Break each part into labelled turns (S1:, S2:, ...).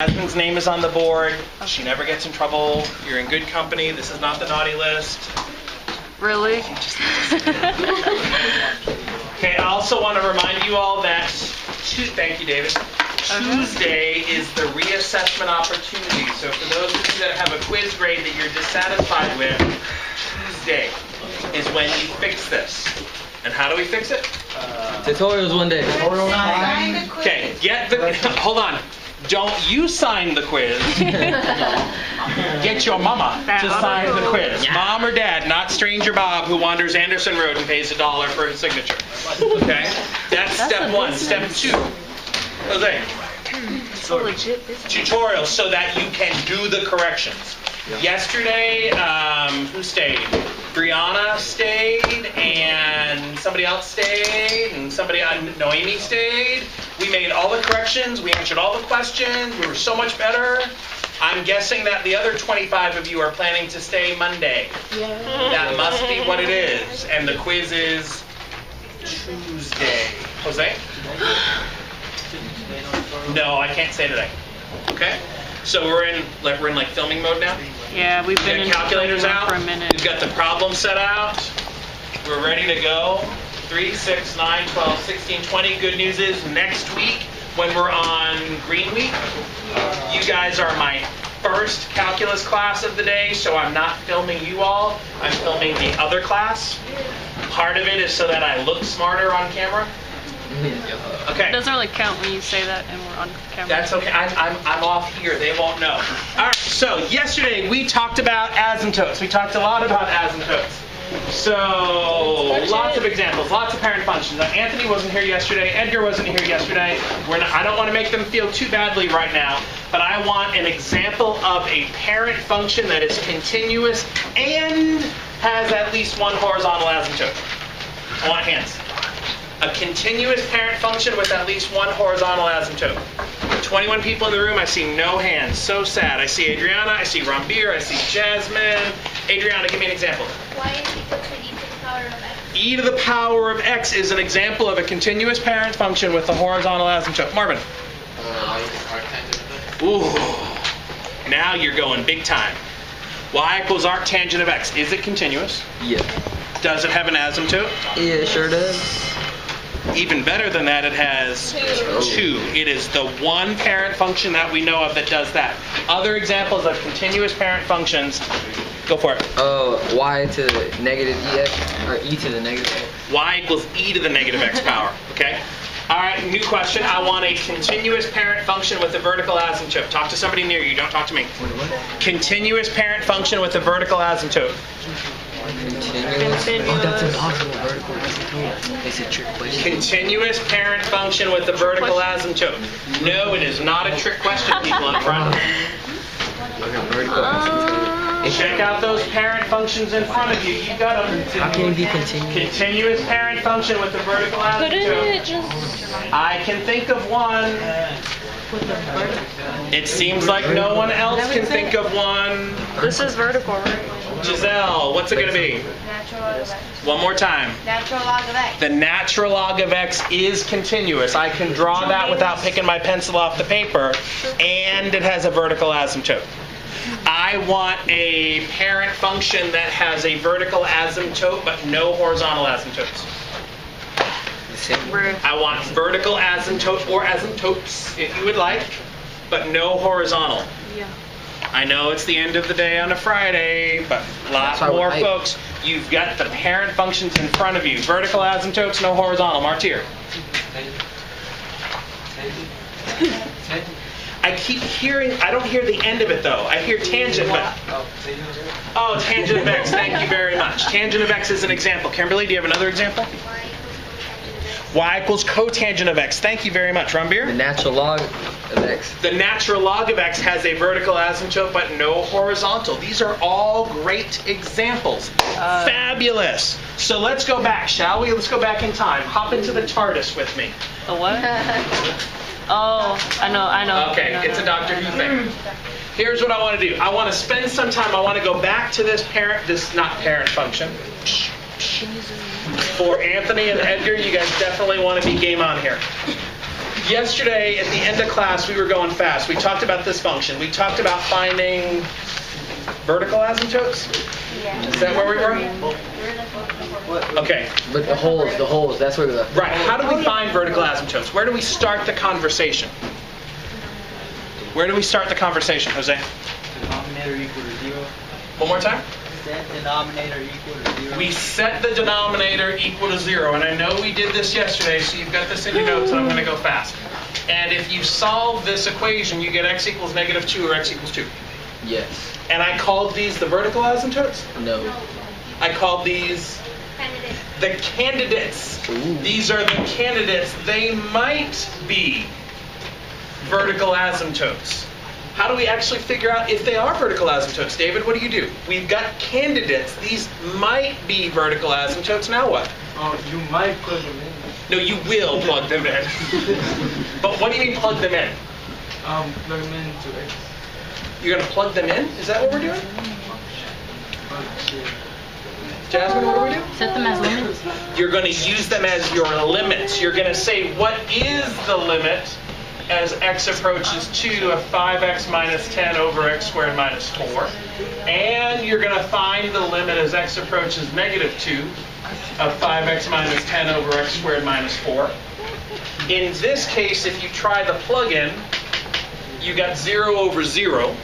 S1: Jasmine's name is on the board. She never gets in trouble. You're in good company. This is not the naughty list.
S2: Really?
S1: Okay, I also want to remind you all that, thank you, David. Tuesday is the reassessment opportunity. So for those of you that have a quiz grade that you're dissatisfied with, Tuesday is when you fix this. And how do we fix it?
S3: Tutorials one day.
S1: Okay, hold on. Don't you sign the quiz. Get your mama to sign the quiz. Mom or dad, not stranger Bob who wanders Anderson Road and pays $1 for his signature. Okay? That's step one. Step two. Jose.
S2: So legit business.
S1: Tutorials so that you can do the corrections. Yesterday, who stayed? Brianna stayed, and somebody else stayed, and Noemi stayed. We made all the corrections. We answered all the questions. We were so much better. I'm guessing that the other 25 of you are planning to stay Monday.
S2: Yeah.
S1: That must be what it is. And the quiz is Tuesday. Jose? No, I can't say today. Okay? So we're in like filming mode now?
S2: Yeah, we've been in
S1: calculators out
S2: for a minute.
S1: We've got the problem set out. We're ready to go. 3, 6, 9, 12, 16, 20. Good news is next week when we're on Green Week, you guys are my first calculus class of the day, so I'm not filming you all. I'm filming the other class. Part of it is so that I look smarter on camera. Okay.
S2: It doesn't really count when you say that and we're on camera.
S1: That's okay. I'm off here. They won't know. All right. So yesterday we talked about asymptotes. We talked a lot about asymptotes. So lots of examples, lots of parent functions. Anthony wasn't here yesterday. Edgar wasn't here yesterday. I don't want to make them feel too badly right now, but I want an example of a parent function that is continuous and has at least one horizontal asymptote. I want hands. A continuous parent function with at least one horizontal asymptote. 21 people in the room, I see no hands. So sad. I see Adriana, I see Rambir, I see Jasmine. Adriana, give me an example.
S4: Y is equal to e to the power of x.
S1: E to the power of x is an example of a continuous parent function with a horizontal asymptote. Marvin. Ooh. Now you're going big time. Y equals arctangent of x. Is it continuous?
S3: Yeah.
S1: Does it have an asymptote?
S3: Yeah, it sure does.
S1: Even better than that, it has 2. It is the one parent function that we know of that does that. Other examples of continuous parent functions, go for it.
S3: Y to the negative ex, or e to the negative x.
S1: Y equals e to the negative x power, okay? All right, new question. I want a continuous parent function with a vertical asymptote. Talk to somebody near you, don't talk to me. Continuous parent function with a vertical asymptote.
S3: Continuous. Oh, that's impossible. Vertical asymptote. It's a trick question.
S1: Continuous parent function with a vertical asymptote. No, it is not a trick question, people in front.
S3: Okay, vertical asymptote.
S1: Check out those parent functions in front of you. You got them.
S3: How can it be continuous?
S1: Continuous parent function with a vertical
S2: Couldn't it
S1: asymptote.
S2: just...
S1: I can think of one. It seems like no one else can think of one.
S2: This is vertical, right?
S1: Giselle, what's it going to be?
S4: Natural log of x.
S1: One more time.
S4: Natural log of x.
S1: The natural log of x is continuous. I can draw that without picking my pencil off the paper, and it has a vertical asymptote. I want a parent function that has a vertical asymptote but no horizontal asymptotes. I want vertical asymptote or asymptotes, if you would like, but no horizontal.
S2: Yeah.
S1: I know it's the end of the day on a Friday, but a lot more folks. You've got the parent functions in front of you. Vertical asymptotes, no horizontal. Martyr. I keep hearing, I don't hear the end of it though. I hear tangent, but... Oh, tangent of x, thank you very much. Tangent of x is an example. Kimberly, do you have another example? Y equals cotangent of x. Thank you very much. Rambir?
S3: The natural log of x.
S1: The natural log of x has a vertical asymptote but no horizontal. These are all great examples. Fabulous. So let's go back, shall we? Let's go back in time. Hop into the TARDIS with me.
S2: The what? Oh, I know.
S1: Okay, it's a Doctor Who thing. Here's what I want to do. I want to spend some time. I want to go back to this not parent function. For Anthony and Edgar, you guys definitely want to be game on here. Yesterday, at the end of class, we were going fast. We talked about this function. We talked about finding vertical asymptotes. Is that where we were? Okay.
S3: But the holes, that's where the...
S1: Right. How do we find vertical asymptotes? Where do we start the conversation? Where do we start the conversation, Jose?
S5: Denominator equal to 0.
S1: One more time.
S5: Set denominator equal to 0.
S1: We set the denominator equal to 0. And I know we did this yesterday, so you've got this in your notes, and I'm going to go fast. And if you solve this equation, you get x equals -2 or x equals 2.
S3: Yes.
S1: And I called these the vertical asymptotes?
S3: No.
S1: I called these the candidates.
S3: Ooh.
S1: These are the candidates. They might be vertical asymptotes. How do we actually figure out if they are vertical asymptotes? David, what do? We've got candidates. These might be vertical asymptotes. Now what?
S5: You might plug them in.
S1: No, you will plug them in. But what do you mean plug them in?
S5: Plug them into X.
S1: You're going to plug them in? Is that what we're doing? Jasmine, what do we do?
S2: Set them as limits.
S1: You're going to use them as your limits. You're going to say, what is the limit as x approaches 2 of 5x minus 10 over x squared minus 4? And you're going to find the limit as x approaches -2 of 5x minus 10 over x squared minus 4. In this case, if you try the plug-in, you got 0 over 0.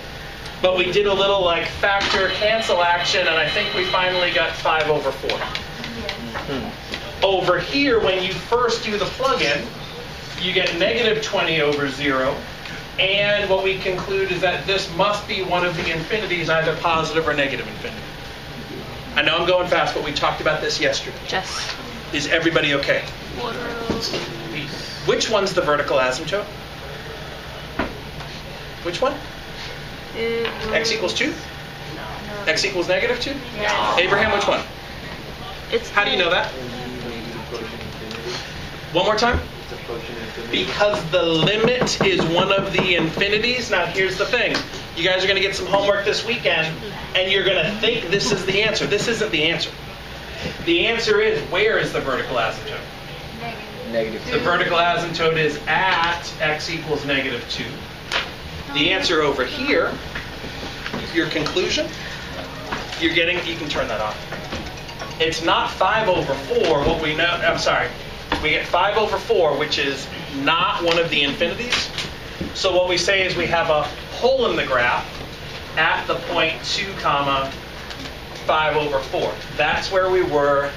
S1: But we did a little like factor cancel action, and I think we finally got 5 over 4. Over here, when you first do the plug-in, you get -20 over 0. And what we conclude is that this must be one of the infinities, either positive or negative infinity. I know I'm going fast, but we talked about this yesterday.
S2: Yes.
S1: Is everybody okay? Which one's the vertical asymptote? Which one? X equals 2? X equals -2?
S2: Yeah.
S1: Abraham, which one? How do you know that? One more time? Because the limit is one of the infinities. Now here's the thing. You guys are going to get some homework this weekend, and you're going to think this is the answer. This isn't the answer. The answer is, where is the vertical asymptote?
S3: -2.
S1: The vertical asymptote is at x equals -2. The answer over here, your conclusion, you can turn that off. It's not 5 over 4, what we know, I'm sorry, we get 5 over 4, which is not one of the infinities. So what we say is we have a hole in the graph at the point 2 comma 5 over 4. That's where we were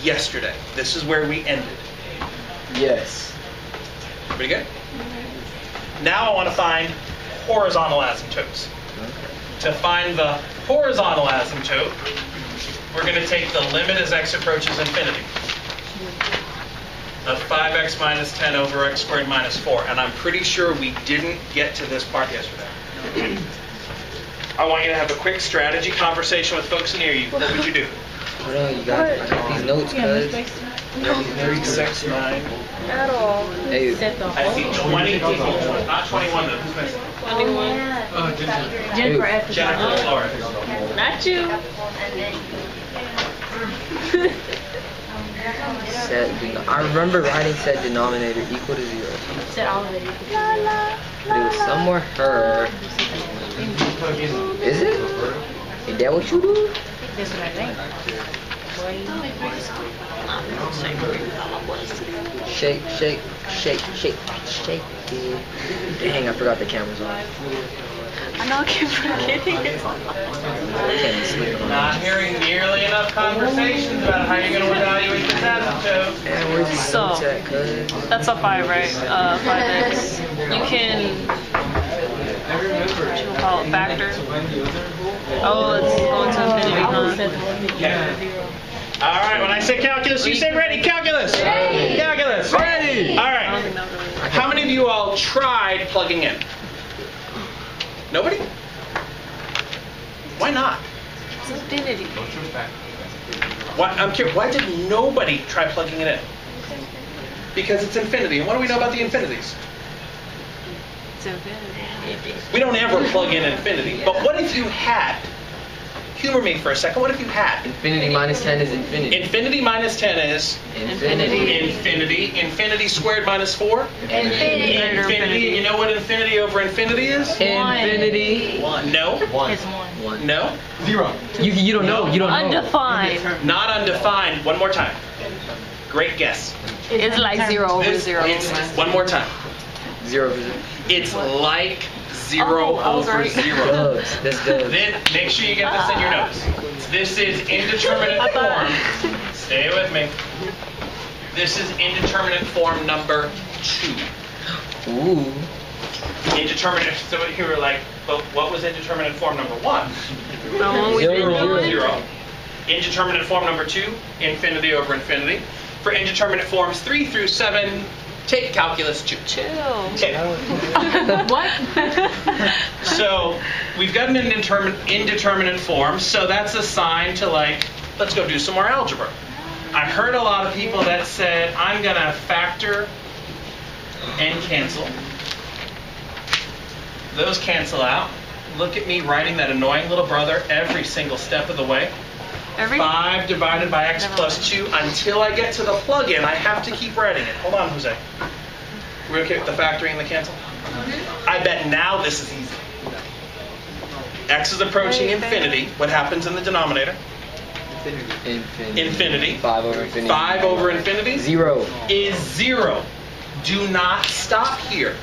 S1: yesterday. This is where we ended.
S3: Yes.
S1: Pretty good? Now I want to find horizontal asymptotes. To find the horizontal asymptote, we're going to take the limit as x approaches infinity of 5x minus 10 over x squared minus 4. And I'm pretty sure we didn't get to this part yesterday. I want you to have a quick strategy conversation with folks near you. What would you do?
S3: Hold on, I got these notes, cuz.
S1: 36, 9.
S2: At all.
S3: Hey,
S1: I see 20 people. Not 21 though. Who's missing?
S2: 21.
S3: Jennifer
S2: F.
S1: Jennifer Flores.
S2: Not you.
S3: I remember writing set denominator equal to 0.
S2: Set all of it.
S3: But it was somewhere her. Is it? Is that what you do?
S2: That's what I think.
S3: Shake, shake, shake, shake, shake. Dang, I forgot the camera's on.
S2: I know I keep forgetting it.
S3: I can't sleep on
S1: Not hearing nearly enough conversations about how you're going to evaluate this asymptote.
S3: Man, where's these
S2: So,
S3: notes at, cuz?
S2: that's a 5, right? 5x. You can, what you call it, factor. Oh, it's going to infinity, huh?
S1: All right, when I say calculus, you say ready. Calculus. Ready. Calculus. Ready. All
S2: I don't
S1: right.
S2: think that really works.
S1: How many of you all tried plugging in? Nobody? Why not?
S2: It's infinity.
S1: Why, I'm curious. Why did nobody try plugging it in? Because it's infinity. And what do we know about the infinities?
S2: It's infinity.
S1: We don't ever plug in infinity. But what if you had? Humor me for a second. What if you had?
S3: Infinity minus 10 is infinity.
S1: Infinity minus 10 is
S3: Infinity.
S1: infinity. Infinity squared minus 4?
S4: Infinity.
S1: Infinity. You know what infinity over infinity is?
S3: Infinity.
S1: No.
S2: It's one.
S3: One.
S1: No.
S5: 0.
S3: You don't know. You don't know.
S2: Undefined.
S1: Not undefined. One more time. Great guess.
S2: It's like 0 over 0.
S1: It's, one more time.
S3: 0 over 0.
S1: It's like 0
S2: Oh,
S1: over
S2: right.
S1: 0.
S3: Dubs. That's dubs.
S1: Then make sure you get this in your notes. This is indeterminate form. Stay with me. This is indeterminate form number 2.
S3: Ooh.
S1: Indeterminate. So you were like, well, what was indeterminate form number 1?
S2: The one we've been
S3: 0 over
S2: doing.
S1: 0. Indeterminate form number 2, infinity over infinity. For indeterminate forms 3 through 7, take calculus 2.
S2: Chill.
S1: Okay.
S2: What?
S1: So we've got an indeterminate form, so that's a sign to like, let's go do some more algebra. I heard a lot of people that said, I'm going to factor and cancel. Those cancel out. Look at me writing that annoying little brother every single step of the way. 5 divided by x plus 2 until I get to the plug-in. I have to keep writing it. Hold on, Jose. We okay with the factoring and the cancel? I bet now this is easy. X is approaching infinity. What happens in the denominator?
S3: Infinity.
S1: Infinity.
S3: 5 over infinity.
S1: 5 over infinity
S3: 0.
S1: is 0. Do not stop here.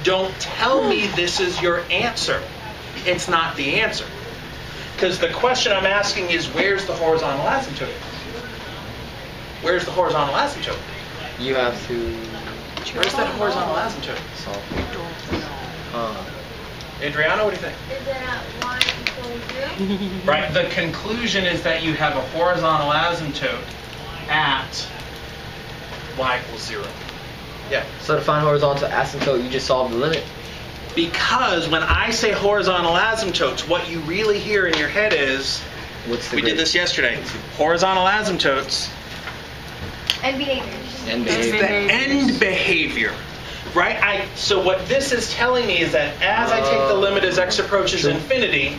S1: Don't tell me this is your answer. It's not the answer. Because the question I'm asking is, where's the horizontal asymptote? Where's the horizontal asymptote?
S3: You have to
S1: Where's that horizontal asymptote?
S3: solve.
S1: Adriano, what do you think?
S4: Is it at 1 equals 0?
S1: Right. The conclusion is that you have a horizontal asymptote at y equals 0. Yeah.
S3: So to find horizontal asymptote, you just solve the limit.
S1: Because when I say horizontal asymptotes, what you really hear in your head is,
S3: What's the
S1: we did this yesterday, horizontal asymptotes,
S4: And behaviors.
S3: And
S1: it's
S3: behavior.
S1: the end behavior. Right? So what this is telling me is that as I take the limit as x approaches
S3: True.
S1: infinity,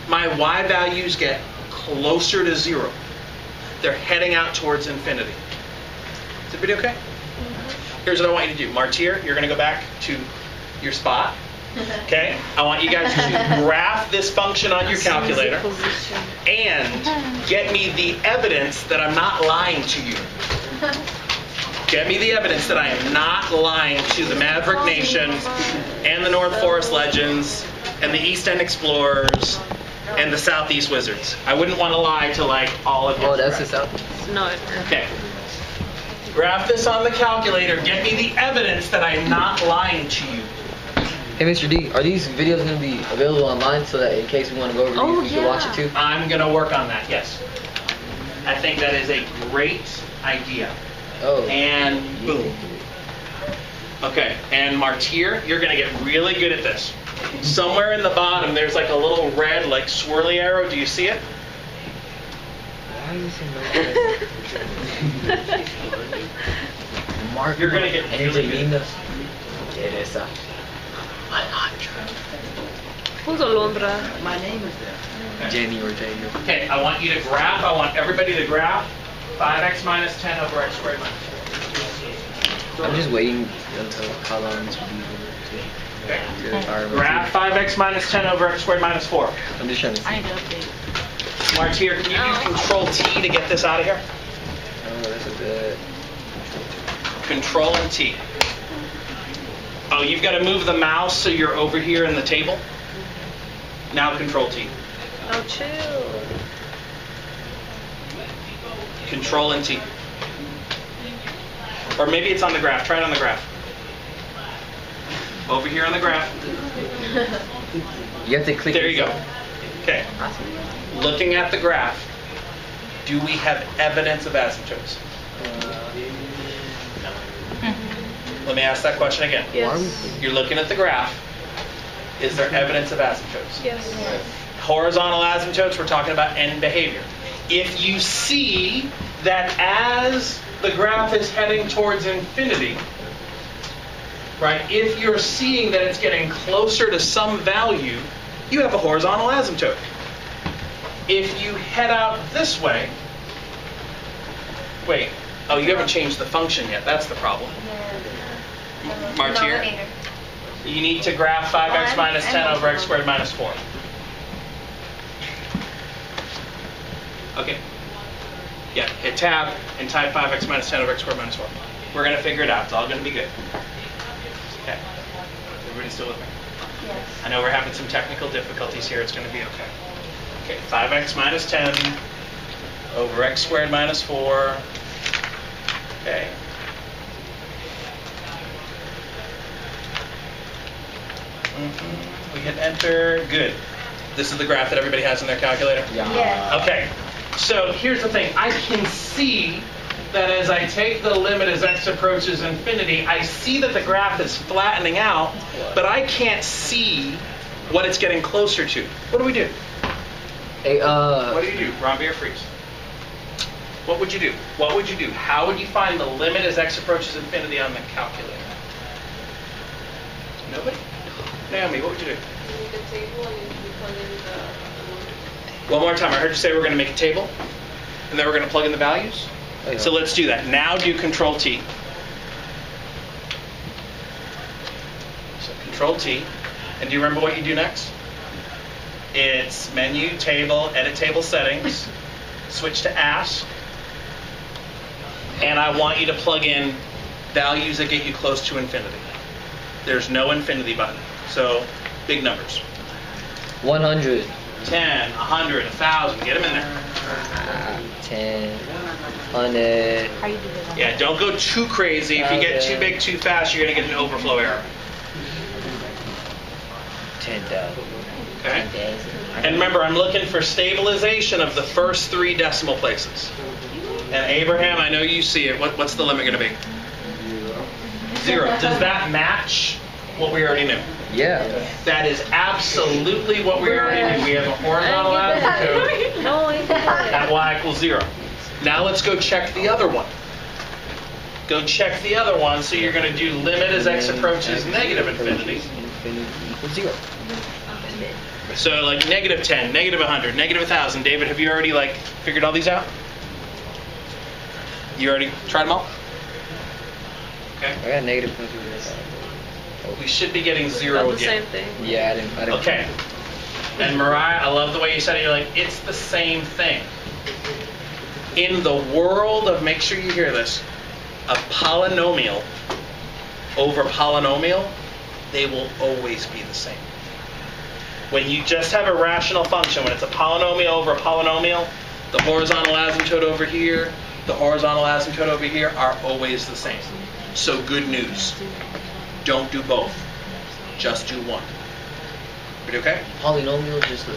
S1: my y values get closer to 0. They're heading out towards infinity. Is everybody okay? Here's what I want you to do. Martyr, you're going to go back to your spot. Okay? I want you guys to graph this function on your calculator and get me the evidence that I'm not lying to you. Get me the evidence that I am not lying to the Maverick Nation and the North Forest Legends and the East End Explorers and the Southeast Wizards. I wouldn't want to lie to like all of you.
S3: Oh, that's the south.
S2: No.
S1: Okay. Graph this on the calculator. Get me the evidence that I'm not lying to you.
S3: Hey, Mr. D, are these videos going to be available online so that in case we want to go over these, we can watch it too?
S1: I'm going to work on that, yes. I think that is a great idea.
S3: Oh.
S1: And boom. Okay, and Martyr, you're going to get really good at this. Somewhere in the bottom, there's like a little red, like swirly arrow. Do you see it?
S3: Why is it Mark,
S1: You're going to get really good.
S3: Angelina. Teresa. 100.
S2: Who's Alondra?
S5: My name is there.
S3: Jenny Ortega.
S1: Okay, I want you to graph. I want everybody to graph 5x minus 10 over x squared minus 4.
S3: I'm just waiting until Collins will be
S1: Okay.
S3: here to
S1: Graph 5x minus 10 over x squared minus 4.
S3: I'm just trying to see.
S2: I need to update.
S1: Martyr, can you do Control T to get this out of here?
S3: Oh, that's a bit.
S1: Control and T. Oh, you've got to move the mouse so you're over here in the table. Now Control T.
S2: Oh, chill.
S1: Control and T. Or maybe it's on the graph. Try it on the graph. Over here on the graph.
S3: You have to click.
S1: There you go. Okay. Looking at the graph, do we have evidence of asymptotes? Let me ask that question again.
S2: Yes.
S1: You're looking at the graph. Is there evidence of asymptotes?
S2: Yes.
S1: Horizontal asymptotes, we're talking about end behavior. If you see that as the graph is heading towards infinity, right, if you're seeing that it's getting closer to some value, you have a horizontal asymptote. If you head out this way, wait, oh, you haven't changed the function yet. That's the problem. Martyr,
S4: Denominator.
S1: you need to graph 5x minus 10 over x squared minus 4. Okay. Yeah, hit tab and type 5x minus 10 over x squared minus 4. We're going to figure it out. It's all going to be good. Okay. Everybody still with me?
S4: Yes.
S1: I know we're having some technical difficulties here. It's going to be okay. Okay, 5x minus 10 over x squared minus 4. Okay. We hit enter. Good. This is the graph that everybody has in their calculator?
S4: Yes.
S1: Okay. So here's the thing. I can see that as I take the limit as x approaches infinity, I see that the graph is flattening out, but I can't see what it's getting closer to. What do we do?
S3: Hey,
S1: What do you do? Ron Beer Freeze. What would you do? What would you do? How would you find the limit as x approaches infinity on the calculator? Nobody? Naomi, what would you do?
S2: Make a table and you plug in the
S1: One more time. I heard you say we're going to make a table, and then we're going to plug in the values.
S3: yeah.
S1: So let's do that. Now do Control T. So Control T. And do you remember what you do next? It's menu, table, edit table settings, switch to ask, and I want you to plug in values that get you close to infinity. There's no infinity button. So big numbers.
S3: 100.
S1: 10, 100, 1,000. Get them in there.
S3: 10, 100.
S1: Yeah, don't go too crazy. If you get too big too fast, you're going to get an overflow error.
S3: 10,000.
S1: Okay? And remember, I'm looking for stabilization of the first 3 decimal places. And Abraham, I know you see it. What's the limit going to be? 0. Does that match what we already knew?
S3: Yeah.
S1: That is absolutely what we already knew. We have a horizontal asymptote
S2: No, I did it.
S1: at y equals 0. Now let's go check the other one. Go check the other one. So you're going to do limit as x approaches negative infinity.
S3: Infinity equals 0.
S1: So like negative 10, negative 100, negative 1,000. David, have you already figured all these out? You already tried them all? Okay.
S3: I got negative.
S1: We should be getting 0
S2: About the
S1: again.
S2: same thing.
S3: Yeah, I didn't.
S1: Okay. And Mariah, I love the way you said it. You're like, it's the same thing. In the world of, make sure you hear this, a polynomial over polynomial, they will always be the same. When you just have a rational function, when it's a polynomial over a polynomial, the horizontal asymptote over here, the horizontal asymptote over here are always the same. So good news. Don't do both. Just do one. Everybody okay?
S3: Polynomial just no.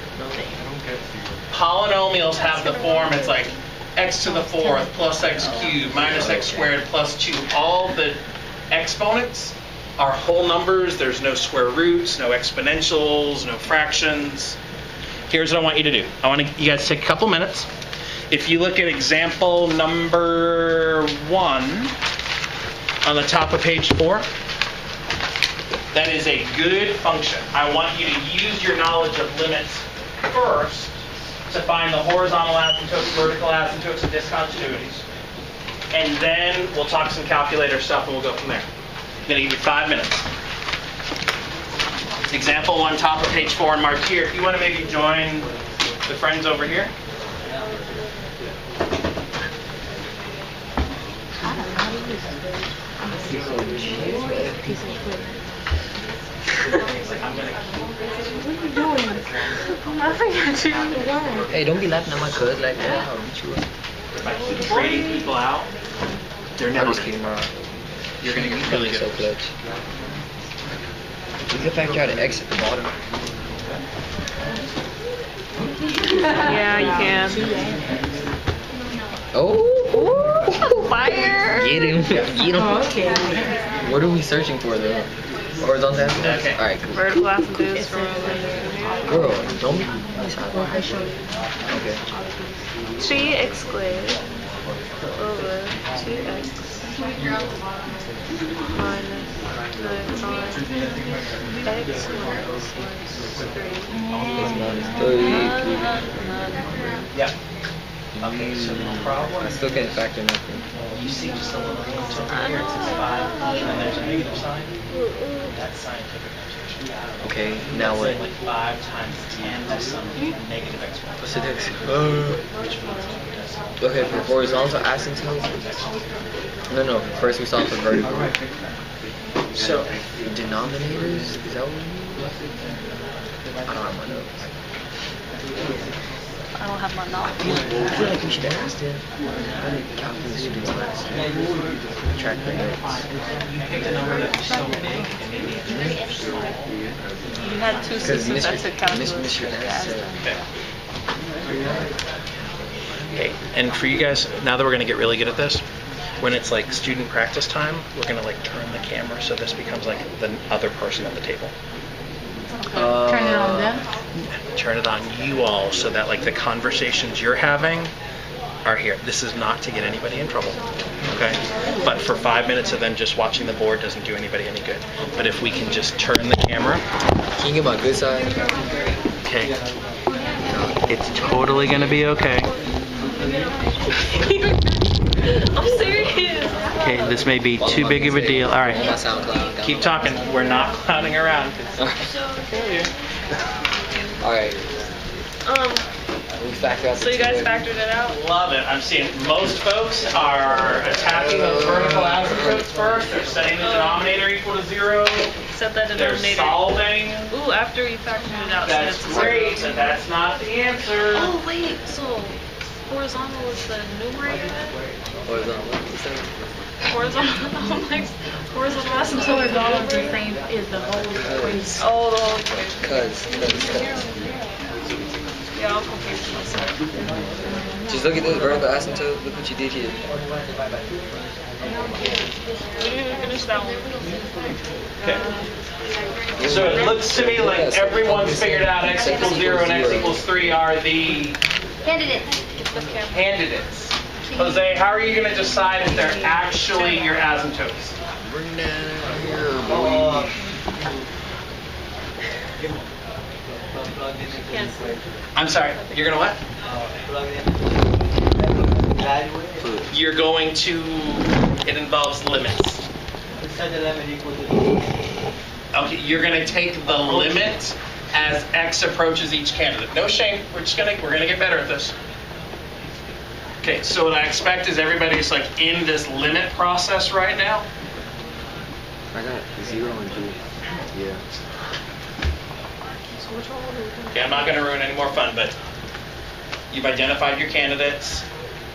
S1: Polynomials have the form, it's like x to the 4th plus x cubed minus x squared plus 2. All the exponents are whole numbers. There's no square roots, no exponentials, no fractions. Here's what I want you to do. I want you guys to take a couple minutes. If you look at example number 1 on the top of page 4, that is a good function. I want you to use your knowledge of limits first to find the horizontal asymptotes, vertical asymptotes, and discontinuities. And then we'll talk some calculator stuff and we'll go from there. I'm going to give you 5 minutes. Example 1, top of page 4, and mark here. If you want to maybe join the friends over here.
S3: Hey, don't be laughing at my cuz like that. I'll beat you up.
S1: If I keep trading people out, they're
S3: I'm
S1: never
S3: just kidding, bro.
S1: You're going to get really
S3: So
S1: good.
S3: clutch. You can factor out an X at the bottom.
S2: Yeah, you can.
S3: Oh!
S2: Fire!
S3: Get him. Get him.
S2: Okay.
S3: What are we searching for though? Horizontal asymptotes?
S1: Okay.
S3: Alright, cool.
S2: Vertical asymptotes from
S3: Girl, don't be. Okay.
S2: 3x squared over 2x
S1: Yeah. Okay, so the problem
S3: I still can't factor nothing.
S1: you see just a little hint over here. It says 5, and there's a negative sign. That's scientific notation.
S3: Okay, now
S1: Let's
S3: what?
S1: say like 5 times 10 to some negative exponent.
S3: What's the next?
S1: Which means
S3: Okay, for horizontal asymptotes. No. First we saw for vertical.
S1: so
S3: Denominators? Is that what we mean? I don't have my notes.
S2: I don't have my knowledge.
S3: I feel like we should ask them. How did calculus students last year track their notes?
S2: You had two sisters that took calculus.
S3: Mr. Ness said,
S1: okay, and for you guys, now that we're going to get really good at this, when it's like student practice time, we're going to like turn the camera so this becomes like the other person at the table.
S2: Turn it on them.
S1: Turn it on you all so that like the conversations you're having are here. This is not to get anybody in trouble, okay? But for 5 minutes of them just watching the board doesn't do anybody any good. But if we can just turn the camera.
S3: can you get my good side?
S1: Okay. It's totally gonna be okay.
S2: I'm serious.
S1: Okay, this may be too big of a deal. All
S3: My
S1: right,
S3: SoundCloud.
S1: keep talking. We're not clowning around.
S3: Alright, we factor out the
S2: So you guys
S3: two.
S2: factored it out?
S1: Love it. I'm seeing most folks are attacking those vertical asymptotes first. They're setting the denominator equal to 0.
S2: Set that
S1: They're
S2: denominator.
S1: solving.
S2: Ooh, after you factored it out.
S1: That's
S2: so
S1: great, but that's not the answer.
S2: Oh wait, so horizontal is the numerator then?
S3: Horizontal, what's that?
S2: Horizontal asymptote.
S6: Horizontal is the same is the whole equation.
S2: Oh, the whole equation.
S3: Cuz.
S2: Yeah, I'm confused myself.
S3: Just look at this vertical asymptote. Look what you did here.
S2: We didn't even finish that one.
S1: Okay. So it looks to me like everyone's figured out x equals 0 and x equals 3 are the
S4: Candidate.
S1: candidates. Jose, how are you going to decide if they're actually your asymptotes?
S3: Bring that here, boy.
S1: I'm sorry, you're going to what? You're going to, it involves limits. Okay, you're going to take the limit as x approaches each candidate. No shame, we're going to get better at this. Okay, so what I expect is everybody's like in this limit process right now.
S3: I got 0 and 3. Yeah.
S1: Okay, I'm not going to ruin any more fun, but you've identified your candidates,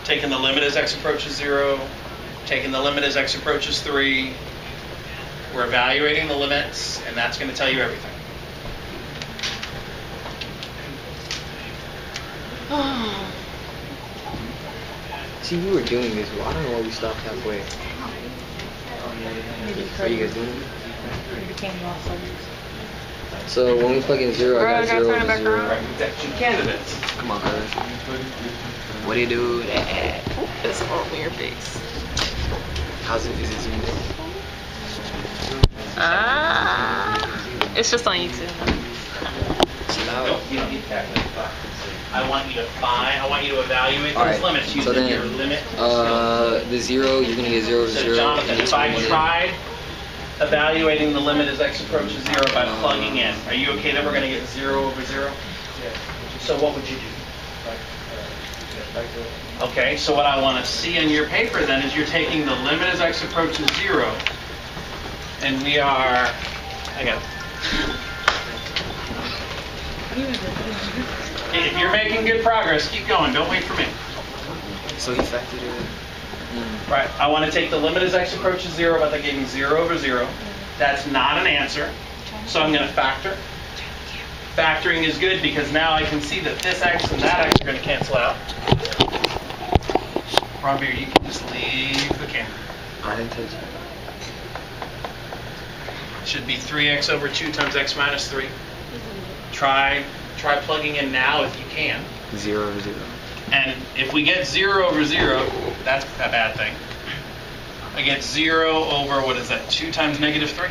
S1: taken the limit as x approaches 0, taken the limit as x approaches 3. We're evaluating the limits, and that's going to tell you everything.
S3: See, we were doing this. Well, I don't know why we stopped halfway. Are you guys doing it?
S6: It became lost focus.
S3: So when we plug in 0, I got 0 and 0.
S1: Right, we've got 2 candidates.
S3: Come on, cuz. What do you do?
S2: It's over your face.
S3: How's it? Is it zoomed in?
S2: It's just on YouTube.
S3: Chill out.
S1: Nope, you don't need to calculate that. I want you to evaluate
S3: All
S1: those
S3: right.
S1: limits
S3: So
S1: using
S3: then,
S1: your limit.
S3: the 0, you're gonna get 0 to
S1: So
S3: 0.
S1: Jonathan, if I tried evaluating the limit as x approaches 0 by plugging in, are you okay that we're going to get 0 over 0? So what would you do? Okay, so what I want to see in your paper then is you're taking the limit as x approaches 0, and we are, hang on. If you're making good progress, keep going, don't wait for me.
S3: So he factored in.
S1: Right, I want to take the limit as x approaches 0, but that gave me 0 over 0. That's not an answer, so I'm going to factor. Factoring is good because now I can see that this x and that x are going to cancel out. Robbie, you can just leave the camera.
S3: I didn't touch it.
S1: Should be 3x over 2 times x minus 3. Try plugging in now if you can.
S3: 0 over 0.
S1: And if we get 0 over 0, that's a bad thing. I get 0 over, what is that, 2 times negative 3?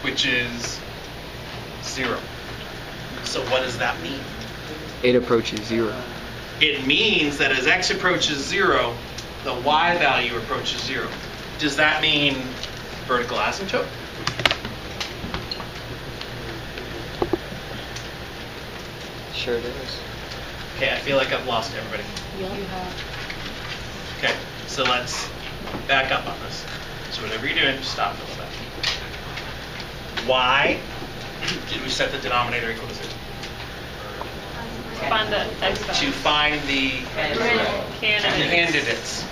S1: Which is 0. So what does that mean?
S3: It approaches 0.
S1: It means that as x approaches 0, the y value approaches 0. Does that mean vertical asymptote?
S3: Sure it is.
S1: Okay, I feel like I've lost everybody.
S6: You have.
S1: Okay, so let's back up on this. So whatever you're doing, stop for a little bit. Y, did we set the denominator equal to 0?
S2: Find the x
S1: To
S2: value.
S1: find the candidates.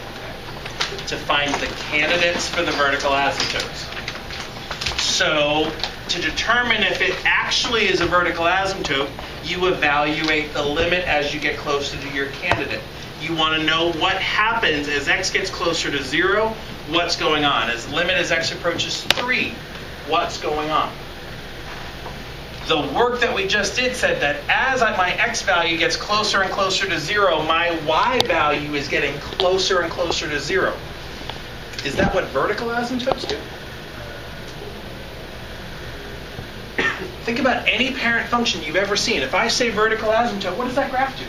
S1: To find the candidates for the vertical asymptotes. So to determine if it actually is a vertical asymptote, you evaluate the limit as you get closer to your candidate. You want to know what happens as x gets closer to 0, what's going on. As limit as x approaches 3, what's going on. The work that we just did said that as my x value gets closer and closer to 0, my y value is getting closer and closer to 0. Is that what vertical asymptotes do? Think about any parent function you've ever seen. If I say vertical asymptote, what does that graph do?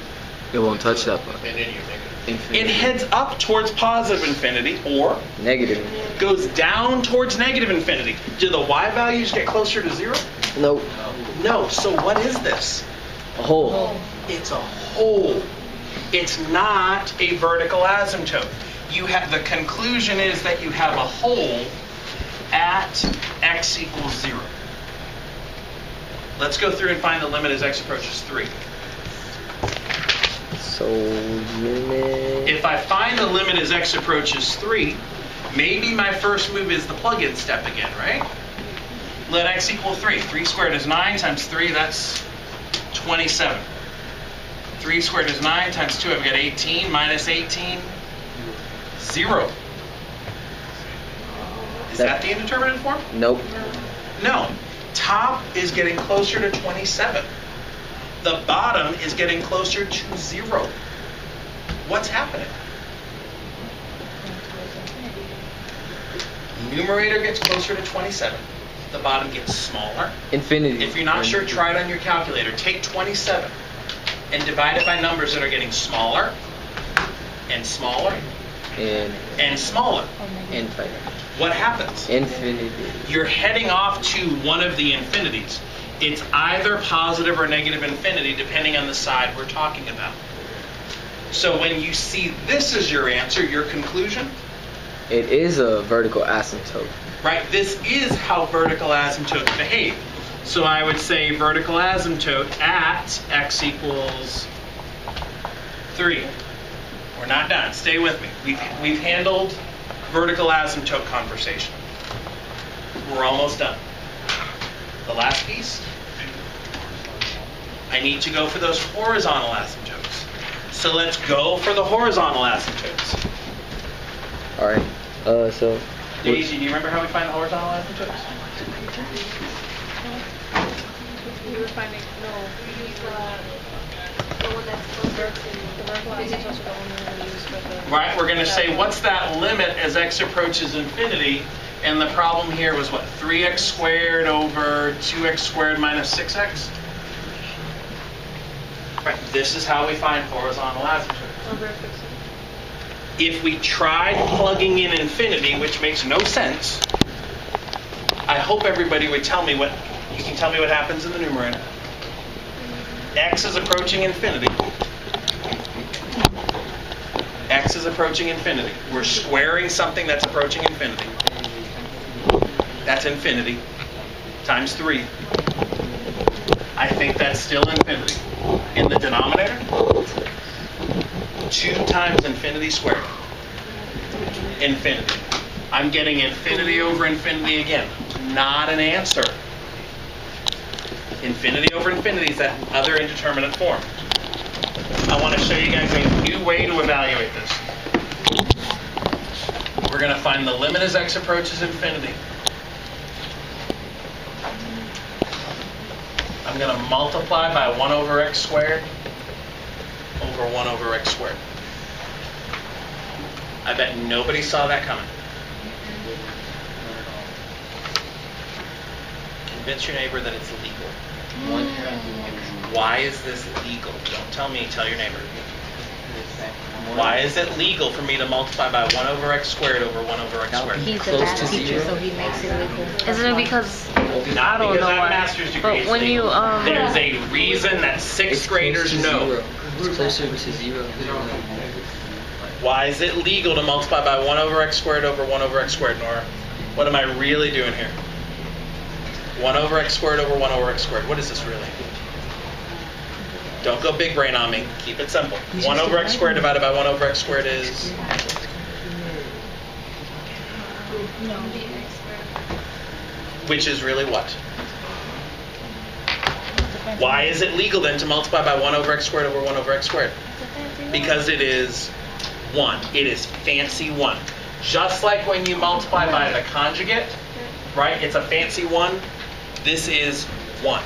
S3: It won't touch that button. Infinity.
S1: It heads up towards positive infinity or
S3: Negative.
S1: goes down towards negative infinity. Do the y values get closer to 0?
S3: Nope.
S1: No. So what is this?
S3: A hole.
S1: It's a hole. It's not a vertical asymptote. The conclusion is that you have a hole at x equals 0. Let's go through and find the limit as x approaches 3.
S3: So limit.
S1: If I find the limit as x approaches 3, maybe my first move is the plug-in step again, right? Let x equal 3. 3 squared is 9 times 3, that's 27. 3 squared is 9 times 2, I've got 18, minus 18, 0. Is that the indeterminate form?
S3: Nope.
S1: No. Top is getting closer to 27. The bottom is getting closer to 0. What's happening? Numerator gets closer to 27. The bottom gets smaller.
S3: Infinity.
S1: If you're not sure, try it on your calculator. Take 27 and divide it by numbers that are getting smaller and smaller and smaller.
S3: Infinity.
S1: What happens?
S3: Infinity.
S1: You're heading off to one of the infinities. It's either positive or negative infinity, depending on the side we're talking about. So when you see this as your answer, your conclusion,
S3: It is a vertical asymptote.
S1: right? This is how vertical asymptotes behave. So I would say vertical asymptote at x equals 3. We're not done. Stay with me. We've handled vertical asymptote conversation. We're almost done. The last piece, I need to go for those horizontal asymptotes. So let's go for the horizontal asymptotes.
S3: All right. So.
S1: Daisy, do you remember how we find the horizontal asymptotes?
S6: We were finding, we used the one that's closer to the vertical asymptotes are the only one we use for the.
S1: Right, we're going to say what's that limit as x approaches infinity, and the problem here was what, 3x squared over 2x squared minus 6x? Right, this is how we find horizontal asymptotes. If we tried plugging in infinity, which makes no sense, I hope everybody would tell me what, you can tell me what happens in the numerator. X is approaching infinity. X is approaching infinity. We're squaring something that's approaching infinity. That's infinity times 3. I think that's still infinity. In the denominator, 2 times infinity squared. Infinity. I'm getting infinity over infinity again. Not an answer. Infinity over infinity is that other indeterminate form. I want to show you guys a new way to evaluate this. We're going to find the limit as x approaches infinity. I'm going to multiply by 1 over x squared over 1 over x squared. I bet nobody saw that coming. Convince your neighbor that it's legal.
S3: 1 half.
S1: Why is this legal? Don't tell me, tell your neighbor. Why is it legal for me to multiply by 1 over x squared over 1 over x squared?
S7: He's a
S3: Close
S7: math
S3: to
S7: teacher,
S3: zero.
S7: so he makes it legal.
S2: Isn't it because
S1: Not
S2: I don't
S1: because
S2: know
S1: I have a
S2: why.
S1: master's degree.
S2: But
S1: it's
S2: when you
S1: legal. There's a reason that sixth graders know.
S3: It's closer to 0.
S1: Why is it legal to multiply by 1 over x squared over 1 over x squared, Nora? What am I really doing here? 1 over x squared over 1 over x squared. What is this really? Don't go big brain on me. Keep it simple. 1 over x squared divided by 1 over x squared is... Which is really what? Why is it legal then to multiply by 1 over x squared over 1 over x squared? Because it is 1. It is fancy 1. Just like when you multiply by the conjugate, right? It's a fancy 1. This is 1.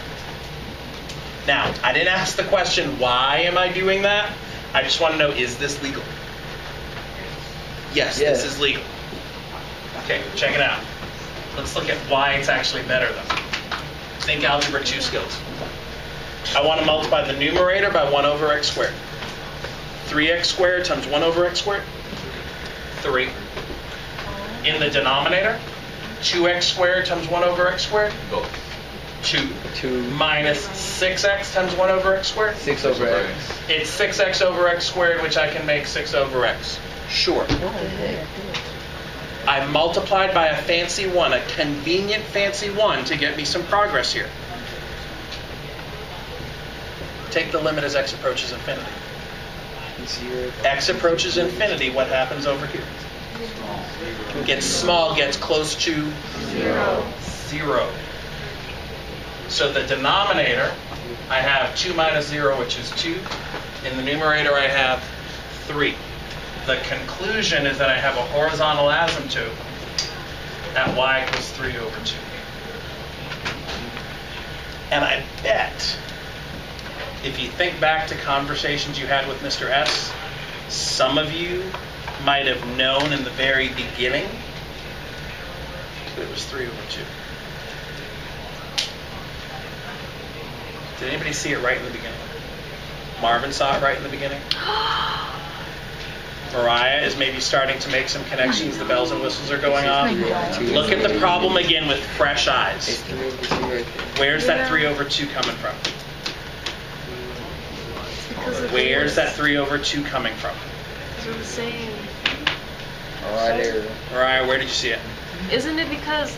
S1: Now, I didn't ask the question, why am I doing that? I just want to know, is this legal? Yes, this is legal. Okay, check it out. Let's look at why it's actually better though. Think algebra 2 skills. I want to multiply the numerator by 1 over x squared. 3x squared times 1 over x squared, 3. In the denominator, 2x squared times 1 over x squared, 2.
S3: 2
S1: Minus 6x times 1 over x squared.
S3: 6 over x.
S1: It's 6x over x squared, which I can make 6 over x. Sure. I multiplied by a fancy 1, a convenient fancy 1 to get me some progress here. Take the limit as x approaches infinity.
S3: 0.
S1: X approaches infinity, what happens over here? Gets small, gets close to 0. So the denominator, I have 2 minus 0, which is 2. In the numerator, I have 3. The conclusion is that I have a horizontal asymptote at y equals 3 over 2. And I bet, if you think back to conversations you had with Mr. S, some of you might have known in the very beginning that it was 3 over 2. Did anybody see it right in the beginning? Marvin saw it right in the beginning? Mariah is maybe starting to make some connections. The bells and whistles are going off. Look at the problem again with fresh eyes.
S3: It's 3 over 2 right there.
S1: Where's that 3 over 2 coming from? Where's that 3 over 2 coming from?
S2: That's what I'm saying.
S3: Right there.
S1: Mariah, where did you see it?
S2: Isn't it because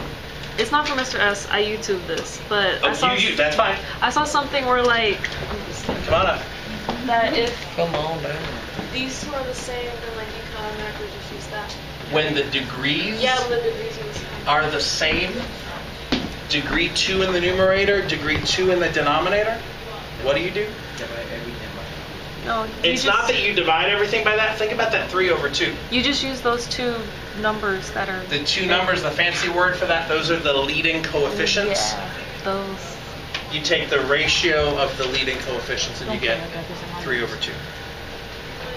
S2: it's not from Mr. S? I YouTube this, but I saw
S1: That's fine.
S2: I saw something where like
S1: Come on up.
S2: that if
S3: Come on down.
S2: these two are the same, then like you can automatically just use that.
S1: When the degrees
S2: Yeah, when the degrees are the same.
S1: are the same, degree 2 in the numerator, degree 2 in the denominator, what do you do?
S2: No,
S1: It's not that you divide everything by that. Think about that 3 over 2.
S2: You just use those two numbers that are.
S1: The two numbers, the fancy word for that, those are the leading coefficients.
S2: Yeah, those.
S1: You take the ratio of the leading coefficients and you get 3 over 2.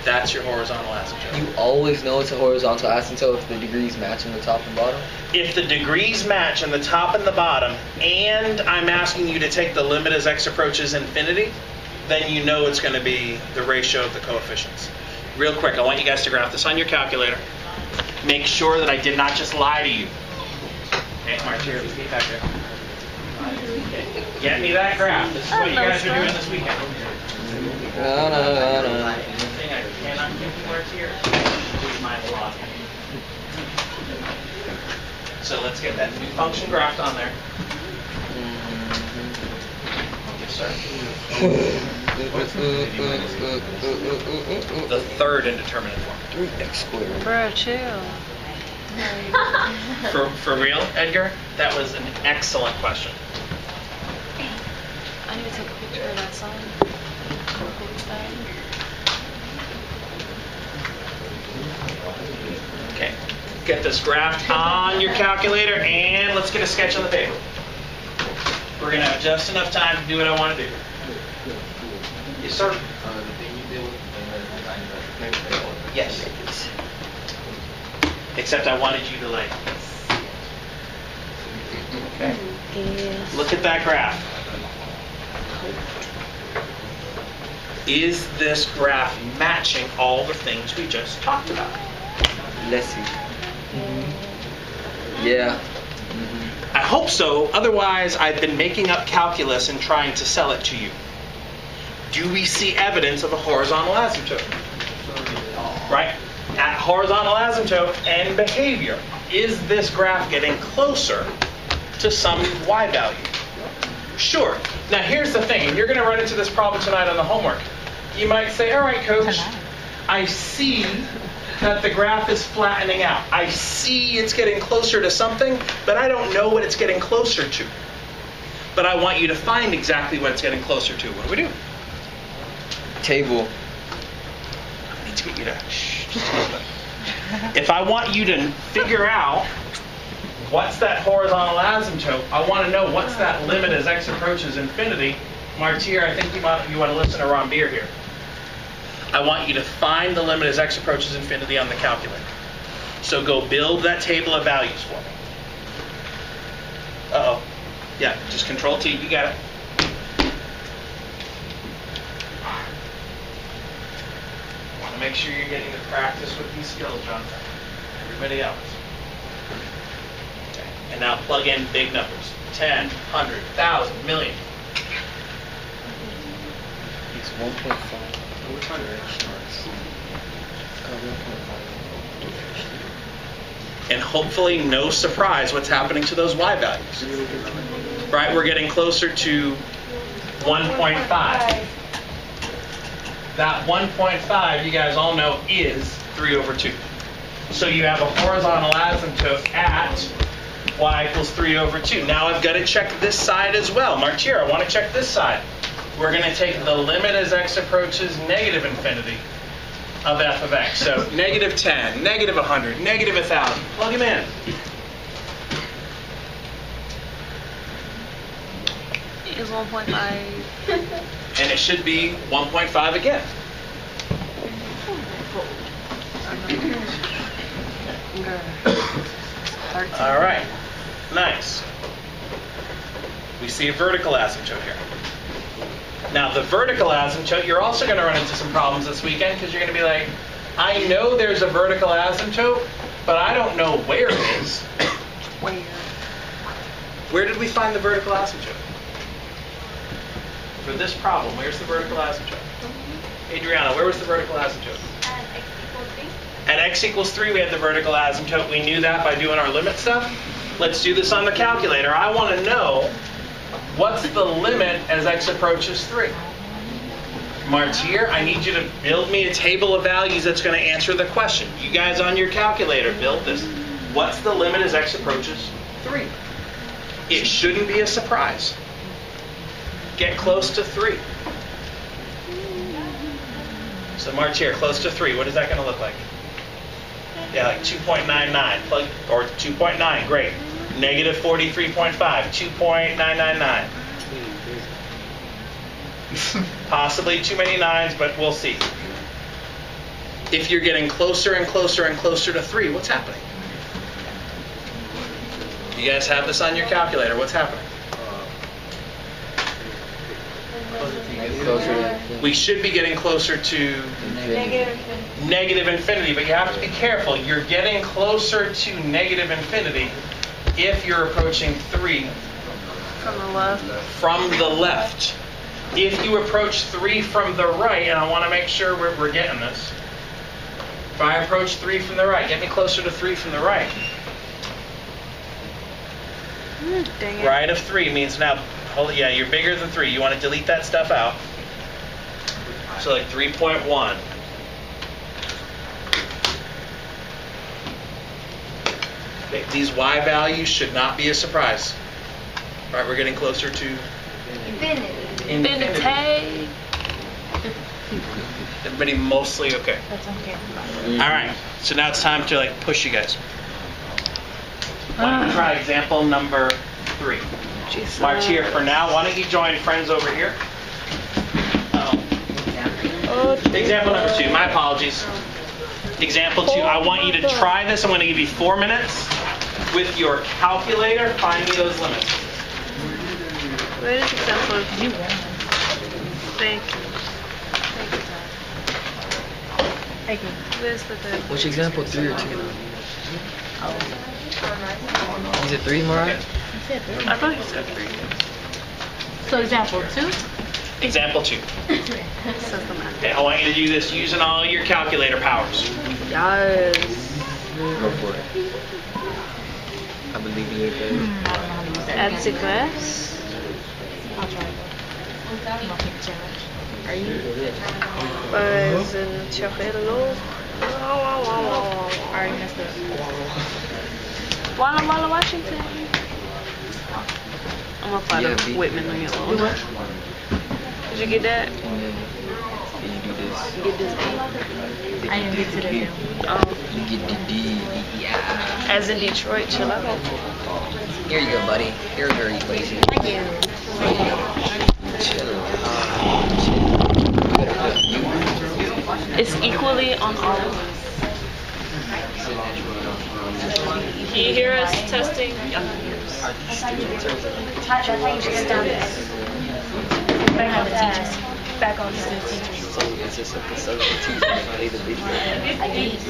S1: That's your horizontal asymptote.
S3: You always know it's a horizontal asymptote if the degrees match in the top and bottom.
S1: If the degrees match in the top and the bottom, and I'm asking you to take the limit as x approaches infinity, then you know it's going to be the ratio of the coefficients. Real quick, I want you guys to graph this on your calculator. Make sure that I did not just lie to you. Okay, March, here, let's get back there. Okay. Get me that graph. This is what you guys are doing this weekend. The thing I cannot get to where it's here is my velocity. So let's get that new function graphed on there. Yes, sir. The third indeterminate form.
S3: 3x squared.
S2: Bruh, chill.
S1: For real, Edgar? That was an excellent question.
S2: I need to take a picture of that sign.
S1: Okay. Get this graph on your calculator and let's get a sketch on the paper. We're going to have just enough time to do what I want to do. Yes, sir? Yes. Except I wanted you to like. Okay. Look at that graph. Is this graph matching all the things we just talked about?
S3: Let's see. Yeah.
S1: I hope so. Otherwise, I've been making up calculus and trying to sell it to you. Do we see evidence of a horizontal asymptote? Right? At horizontal asymptote and behavior, is this graph getting closer to some y value? Sure. Now here's the thing. You're going to run into this problem tonight on the homework. You might say, all right, coach, I see that the graph is flattening out. I see it's getting closer to something, but I don't know what it's getting closer to. But I want you to find exactly what it's getting closer to. What do we do?
S3: Table.
S1: I need to get you to shh, just a little bit. If I want you to figure out what's that horizontal asymptote, I want to know what's that limit as x approaches infinity. Martier, I think you want to listen to Ron Beer here. I want you to find the limit as x approaches infinity on the calculator. So go build that table of values for me. Uh-oh. Yeah, just Control T. You got it. I want to make sure you're getting to practice with these skills, Jonathan. Everybody else. Okay. And now plug in big numbers. 10, 100, 1,000, million.
S3: It's 1.5.
S1: And hopefully, no surprise what's happening to those y values. Right? We're getting closer to 1.5. That 1.5, you guys all know, is 3 over 2. So you have a horizontal asymptote at y equals 3 over 2. Now I've got to check this side as well. Martier, I want to check this side. We're going to take the limit as x approaches negative infinity of f of x. So negative 10, negative 100, negative 1,000. Plug them in.
S6: Is 1.5.
S1: And it should be 1.5 again. All right. Nice. We see a vertical asymptote here. Now, the vertical asymptote, you're also going to run into some problems this weekend because you're going to be like, I know there's a vertical asymptote, but I don't know where it is.
S6: Where?
S1: Where did we find the vertical asymptote? For this problem, where's the vertical asymptote? Adriana, where was the vertical asymptote? At x equals 3, we had the vertical asymptote. We knew that by doing our limit stuff. Let's do this on the calculator. I want to know what's the limit as x approaches 3. Martier, I need you to build me a table of values that's going to answer the question. You guys on your calculator, build this. What's the limit as x approaches 3? It shouldn't be a surprise. Get close to 3. So Martier, close to 3. What is that going to look like? Yeah, like 2.99. Plug, or 2.9. Great. Negative 43.5. 2.999. Possibly too many nines, but we'll see. If you're getting closer and closer and closer to 3, what's happening? You guys have this on your calculator. What's happening? We should be getting closer to negative infinity, but you have to be careful. You're getting closer to negative infinity if you're approaching 3
S6: From the left.
S1: from the left. If you approach 3 from the right, and I want to make sure we're getting this. If I approach 3 from the right, get me closer to 3 from the right.
S6: Dang it.
S1: Right of 3 means now, oh yeah, you're bigger than 3. You want to delete that stuff out. So like 3.1. Okay, these y values should not be a surprise. Right, we're getting closer to
S4: Infinity.
S6: Infinity.
S1: everybody mostly okay.
S6: That's okay.
S1: All right, so now it's time to like push you guys. Why don't you try example number 3?
S6: Jesus.
S1: Martier, for now, why don't you join friends over here? Example number 2, my apologies. Example 2, I want you to try this. I'm going to give you 4 minutes. with your calculator, find me those limits.
S6: Where is example? Thank you. Where's the third?
S3: Which example, 3 or 2? Is it 3, Mariah?
S6: I thought you said 3.
S2: So example 2?
S1: Example 2.
S6: Says the math.
S1: Okay, I want you to do this using all your calculator powers.
S6: Yes.
S3: Go for it. I believe you.
S6: Add sequence.
S2: I'll try. I'm gonna pick challenge. Are you?
S6: Asymptote.
S2: Already messed up.
S6: Walla Washington. I'm gonna find a
S3: Yeah,
S6: Whitman on your own. Did you get that?
S3: And then you do this.
S6: You get this
S2: I didn't get to the new.
S3: You get the D. Yeah.
S6: As in Detroit, chill out.
S3: Here you go, buddy. Here's your equation.
S2: Thank you.
S3: Chill.
S6: It's equally on all of us. Can you hear us testing?
S2: Back on the
S3: So it's just like the circle teacher play the video.
S2: I get it.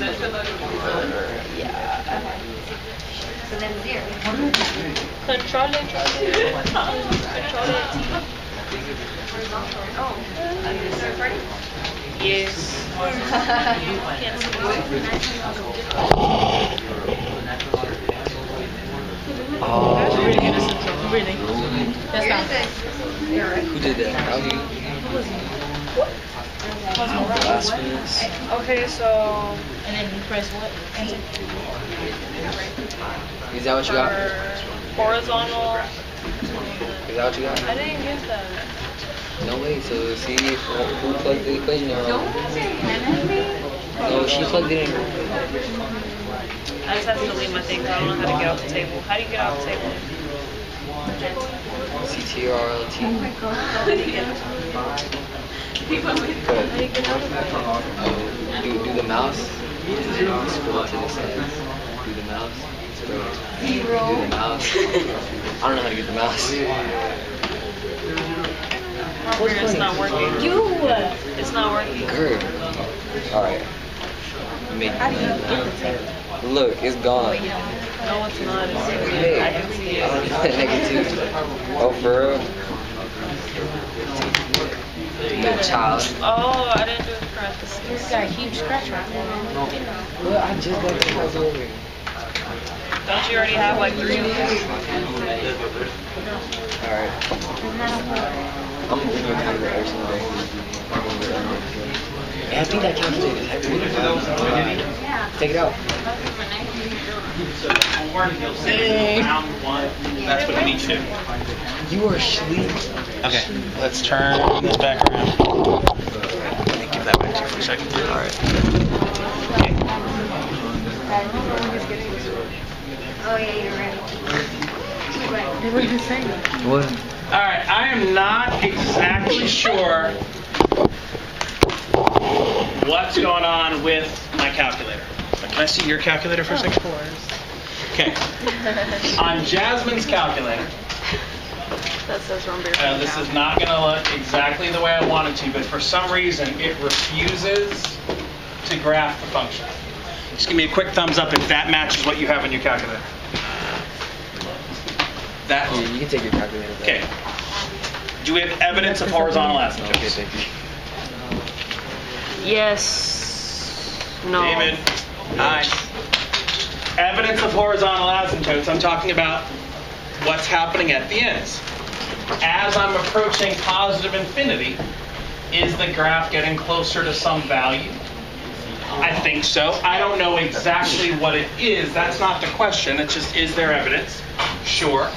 S3: Yeah.
S4: So then 0.
S6: Control it. Control it.
S4: Oh. Third party?
S6: Yes.
S2: Really? That's not.
S3: Who did that? Algie? Blasphemous.
S6: Okay, so
S2: And then you press what? Enter.
S3: Is that what you got?
S6: horizontal.
S3: Is that what you got?
S6: I didn't get that.
S3: No way. So see if who plugged the equation in wrong. No, she plugged it in.
S6: I just have to leave my thing. I don't know how to get off the table. How do you get off the table?
S3: CTRLT.
S6: How do you get out of it?
S3: Do the mouse. Scroll to the side. Do the mouse. Scroll. Do the mouse. I don't know how to get the mouse.
S6: It's not working. It's not working.
S3: Good. Alright. Make
S2: How do you get the table?
S3: Look, it's gone.
S6: No, it's not. It's
S3: Hey,
S6: I can see it.
S3: negative. Oh, for real? Little child.
S6: Oh, I didn't do the parentheses.
S2: This got a huge scratch right there.
S3: Well, I just got the house over.
S6: Don't you already have like 3 of them?
S3: Alright. I'm gonna bring you a calculator every single day. Yeah, I think that calculator is heavy. Take it out.
S1: Round 1. That's what you need to do.
S3: You are asleep.
S1: Okay, let's turn this back around. Let me give that back to you for a second.
S3: Alright.
S1: Okay.
S4: Oh, yeah, you're right.
S2: They were just saying.
S3: What?
S1: All right, I am not exactly sure what's going on with my calculator. Can I see your calculator for a second?
S2: Of course.
S1: Okay. On Jasmine's calculator,
S6: That says wrong beer.
S1: this is not going to look exactly the way I want it to, but for some reason it refuses to graph the function. Just give me a quick thumbs up if that matches what you have on your calculator. That.
S3: Yeah, you can take your calculator back.
S1: Okay. Do we have evidence of horizontal
S3: Okay,
S1: asymptotes?
S3: thank you.
S6: Yes. No.
S1: David. Hi. Evidence of horizontal asymptotes. I'm talking about what's happening at the ends. As I'm approaching positive infinity, is the graph getting closer to some value? I think so. I don't know exactly what it is. That's not the question. It's just, is there evidence? Sure.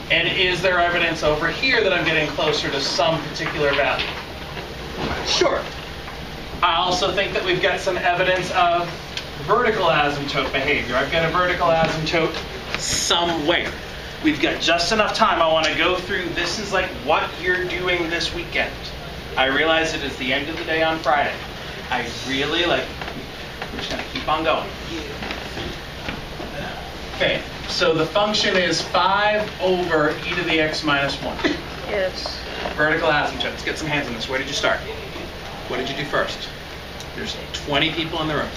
S1: And is there evidence over here that I'm getting closer to some particular value? Sure. I also think that we've got some evidence of vertical asymptote behavior. I've got a vertical asymptote somewhere. We've got just enough time. I want to go through, this is like what you're doing this weekend. I realize it is the end of the day on Friday. I really we're just going to keep on going. Okay, so the function is 5 over e to the x minus 1.
S6: Yes.
S1: Vertical asymptote. Let's get some hands on this. Where did you start? What did you do first? There's 20 people in the room.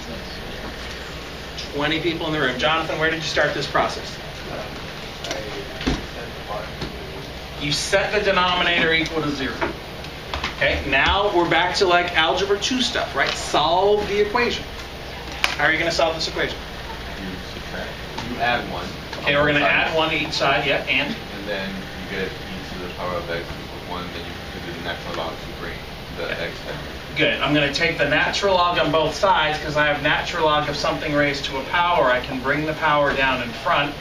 S1: 20 people in the room. Jonathan, where did you start this process? You set the denominator equal to 0. Okay, now we're back to like algebra 2 stuff, right? Solve the equation. How are you going to solve this equation?
S7: You add 1.
S1: Okay, we're going to add 1 to each side, yeah, and?
S7: And then you get e to the power of x equals 1, then you can do the natural log to bring the x down.
S1: Good. I'm going to take the natural log on both sides because I have natural log of something raised to a power. I can bring the power down in front.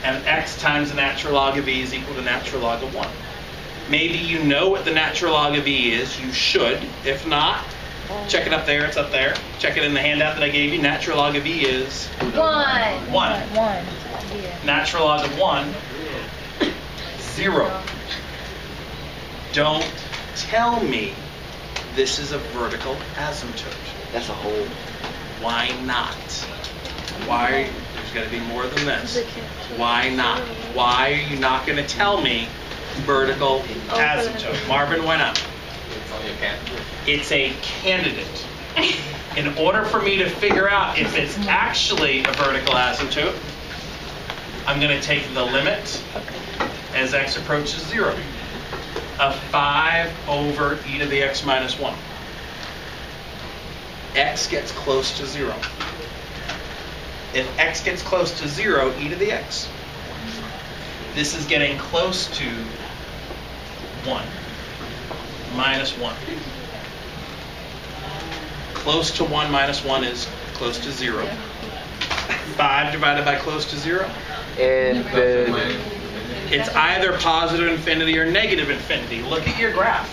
S1: And x times the natural log of e is equal to natural log of 1. Maybe you know what the natural log of e is. You should. If not, check it up there. It's up there. Check it in the handout that I gave you. Natural log of e is
S4: 1.
S1: 1. Natural log of 1, 0. Don't tell me this is a vertical asymptote.
S3: That's a whole.
S1: Why not? Why? There's got to be more than this. Why not? Why are you not going to tell me vertical asymptote? Marvin, why not?
S7: It's only a candidate.
S1: It's a candidate. In order for me to figure out if it's actually a vertical asymptote, I'm going to take the limit as x approaches 0 of 5 over e to the x minus 1. X gets close to 0. If x gets close to 0, e to the x. This is getting close to 1 minus 1. Close to 1 minus 1 is close to 0. 5 divided by close to 0?
S3: Infinity.
S1: It's either positive infinity or negative infinity. Look at your graph.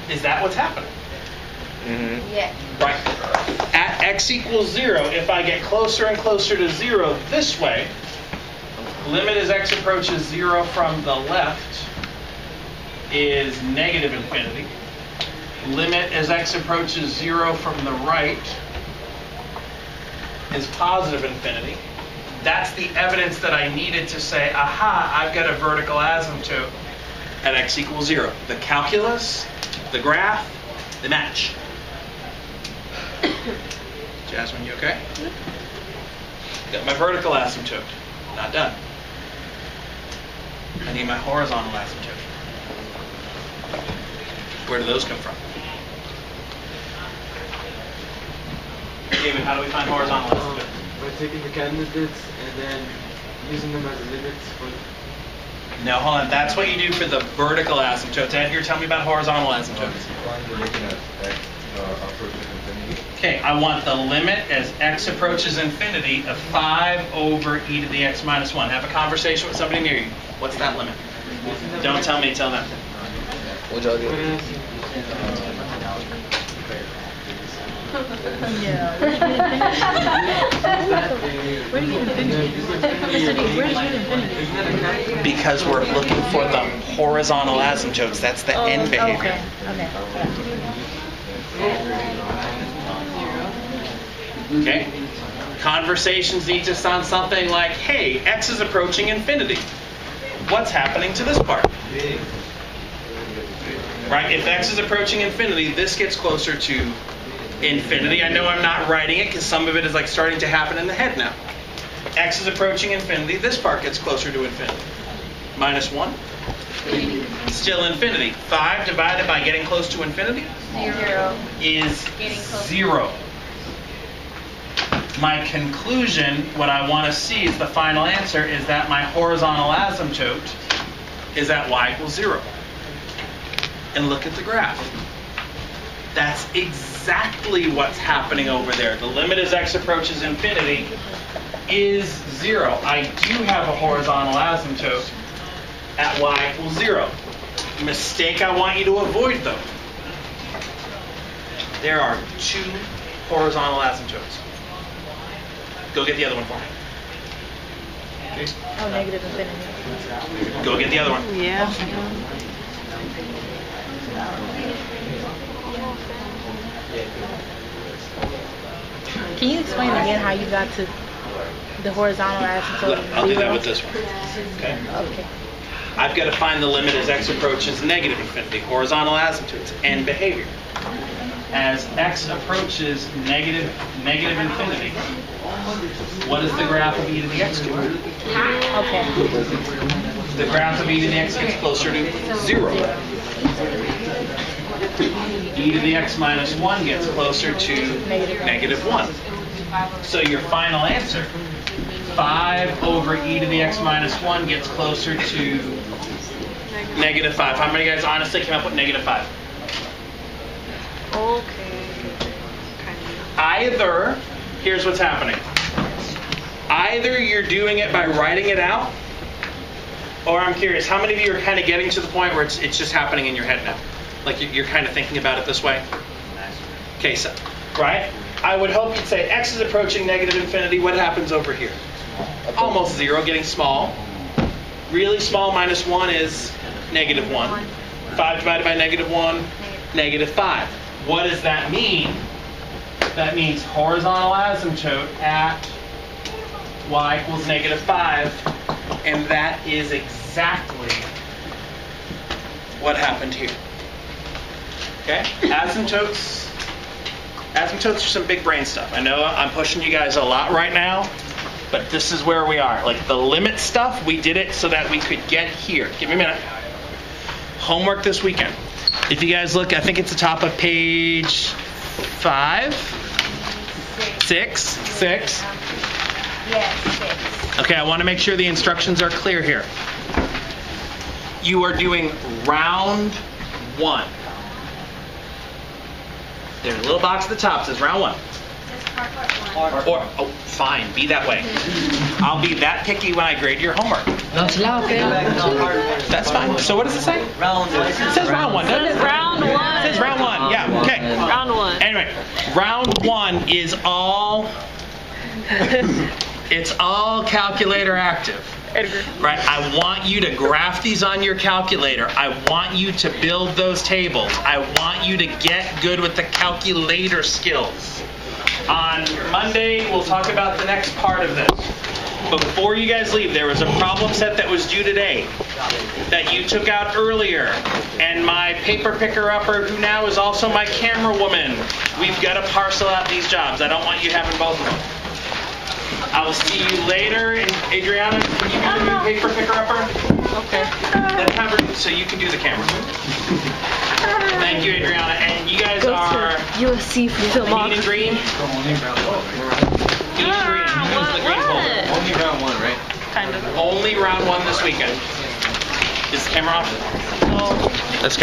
S1: Is that what's happening?
S3: Mm-hmm.
S4: Yeah.
S1: Right. At x equals 0, if I get closer and closer to 0 this way, limit as x approaches 0 from the left is negative infinity. Limit as x approaches 0 from the right is positive infinity. That's the evidence that I needed to say, aha, I've got a vertical asymptote at x equals 0. The calculus, the graph, they match. Jasmine, you okay? Got my vertical asymptote. Not done. I need my horizontal asymptote. Where do those come from? David, how do we find horizontal asymptote?
S5: By taking the candidates and then using them as limits for.
S1: No, hold on. That's what you do for the vertical asymptotes. Ed, here, tell me about horizontal asymptotes.
S7: We're looking at x approaches infinity.
S1: Okay, I want the limit as x approaches infinity of 5 over e to the x minus 1. Have a conversation with somebody near you. What's that limit? Don't tell me, tell them.
S3: What'd y'all get?
S2: Yeah. Where did you get infinity? Where did you get infinity?
S1: Because we're looking for the horizontal asymptotes. That's the end behavior. Okay. Conversations need to sound something like, hey, x is approaching infinity. What's happening to this part? Right? If x is approaching infinity, this gets closer to infinity. I know I'm not writing it because some of it is like starting to happen in the head now. X is approaching infinity. This part gets closer to infinity. Minus 1? Still infinity. 5 divided by getting close to infinity?
S4: 0.
S1: Is
S4: Getting close.
S1: 0. My conclusion, what I want to see is the final answer, is that my horizontal asymptote is at y equals 0. And look at the graph. That's exactly what's happening over there. The limit as x approaches infinity is 0. I do have a horizontal asymptote at y equals 0. Mistake I want you to avoid, though. There are 2 horizontal asymptotes. Go get the other one for me. Okay.
S2: Oh, negative infinity.
S1: Go get the other one.
S2: Yeah. Can you explain again how you got to The horizontal asymptote is
S1: I'll do that
S2: 0.
S1: with this one. Okay.
S2: Okay.
S1: I've got to find the limit as x approaches negative infinity. Horizontal asymptotes and behavior. As x approaches negative infinity, what is the graph of e to the x do?
S2: Okay.
S1: The graph of e to the x gets closer to 0. E to the x minus 1 gets closer to negative 1. So your final answer, 5 over e to the x minus 1 gets closer to negative 5. How many guys honestly came up with negative 5?
S6: Okay.
S1: Either, here's what's happening. Either you're doing it by writing it out, or I'm curious, how many of you are kind of getting to the point where it's just happening in your head now? Like you're kind of thinking about it this way? Okay, so, right? I would hope you'd say x is approaching negative infinity. What happens over here? Almost 0, getting small. Really small minus 1 is negative 1. 5 divided by negative 1, negative 5. What does that mean? That means horizontal asymptote at y equals negative 5. And that is exactly what happened here. Okay? Asymptotes are some big brain stuff. I know I'm pushing you guys a lot right now, but this is where we are. Like the limit stuff, we did it so that we could get here. Give me a minute. Homework this weekend. If you guys look, I think it's the top of page 5, 6.
S4: Yes, 6.
S1: Okay, I want to make sure the instructions are clear here. You are doing round 1. There's a little box at the top that says round 1. Or, oh, fine, be that way. I'll be that picky when I grade your homework. That's fine. So what does it say?
S3: Round 1.
S1: It says round 1, doesn't it?
S6: Round 1.
S1: It says round 1, yeah, okay.
S6: Round 1.
S1: Anyway, round 1 is all, it's all calculator active. Right, I want you to graph these on your calculator. I want you to build those tables. I want you to get good with the calculator skills. On Monday, we'll talk about the next part of this. But before you guys leave, there was a problem set that was due today that you took out earlier. And my paper picker-upper, who now is also my camera woman, we've got to parcel out these jobs. I don't want you having both of them. I will see you later. And Adriana, can you do the paper picker-upper? Okay. Then have her, so you can do the camera. Thank you, Adriana. And you guys are
S2: USC film
S1: Mean and Green. Mean and Green. Who's the green folder?
S7: Only round 1, right?
S2: kind of.
S1: Only round 1 this weekend. Is the camera off?
S2: No.
S1: Let's go.